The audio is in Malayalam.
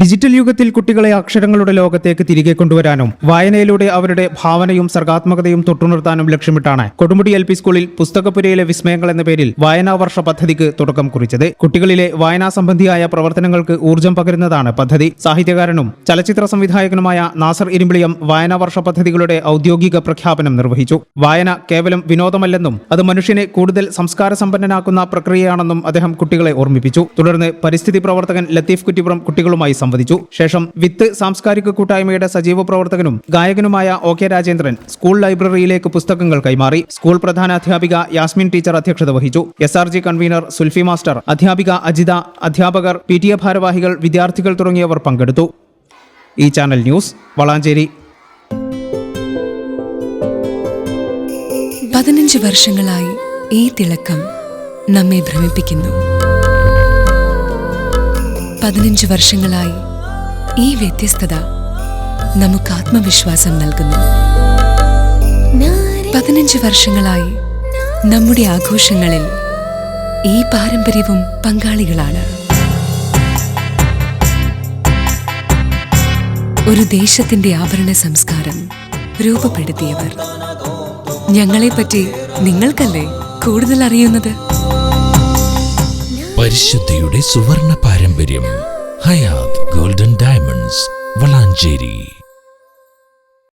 ഡിജിറ്റൽ യുഗത്തിൽ കുട്ടികളെ അക്ഷരങ്ങളുടെ ലോകത്തേക്ക് തിരികെ കൊണ്ടുവരാനും വായനയിലൂടെ അവരുടെ ഭാവനയും സർഗാത്മകതയും തൊട്ടുനിർത്താനും ലക്ഷ്യമിട്ടാണ് കൊടുമുടി LP സ്കൂളിൽ പുസ്തകപുരയിലെ വിസ്മയങ്ങൾ എന്ന പേരിൽ വായനാ വർഷ പദ്ധതിക്ക് തുടക്കം കുറിച്ചത്. കുട്ടികളിലെ വായനാ സംബന്ധിയായ പ്രവർത്തനങ്ങൾക്ക് ഊർജ്ജം പകരുന്നതാണ് പദ്ധതി. സാഹിത്യകാരനും ചലച്ചിത്ര സംവിധായകനുമായ നാസർ ഇരുമ്പിളിയം വായനാ വർഷ പദ്ധതികളുടെ ഔദ്യോഗിക പ്രഖ്യാപനം നിർവഹിച്ചു. വായന കേവലം വിനോദമല്ലെന്നും അത് മനുഷ്യനെ കൂടുതൽ സംസ്കാര സമ്പന്നനാക്കുന്ന പ്രക്രിയയാണെന്നും അദ്ദേഹം കുട്ടികളെ ഓർമ്മിപ്പിച്ചു. തുടർന്ന് പരിസ്ഥിതി പ്രവർത്തകൻ ലത്തീഫ് കുറ്റിപ്പുറം കുട്ടികളുമായി സംവദിച്ചു. ശേഷം വിത്ത് സാംസ്കാരിക കൂട്ടായ്മയുടെ സജീവ പ്രവർത്തകനും ഗായകനുമായ OK രാജേന്ദ്രൻ സ്കൂൾ ലൈബ്രറിയിലേക്ക് പുസ്തകങ്ങൾ കൈമാറി. സ്കൂൾ പ്രധാനാധ്യാപിക യാസ്മിൻ ടീച്ചർ അധ്യക്ഷത വഹിച്ചു. SRG കൺവീനർ സുൽഫി മാസ്റ്റർ, അധ്യാപിക അജിത, അധ്യാപകർ, PTA ഭാരവാഹികൾ, വിദ്യാർത്ഥികൾ തുടങ്ങിയവർ പങ്കെടുത്തു. ഈ ചാനൽ ന്യൂസ്, വളാഞ്ചേരി. 15 വർഷങ്ങളായി ഈ തിളക്കം നമ്മെ ഭ്രമിപ്പിക്കുന്നു. 15 വർഷങ്ങളായി ഈ വ്യത്യസ്തത നമുക്ക് ആത്മവിശ്വാസം നൽകുന്നു. 15 വർഷങ്ങളായി നമ്മുടെ ആഘോഷങ്ങളിൽ ഈ പാരമ്പര്യവും പങ്കാളികളാണ്. ഒരു ദേശത്തിന്റെ ആഭരണ സംസ്കാരം രൂപപ്പെടുത്തിയവർ. ഞങ്ങളെപ്പറ്റി നിങ്ങൾക്കല്ലേ കൂടുതൽ അറിയുന്നത്? പരിശുദ്ധിയുടെ സുവർണ പാരമ്പര്യം. Hayath Golden Diamonds, Valanchery.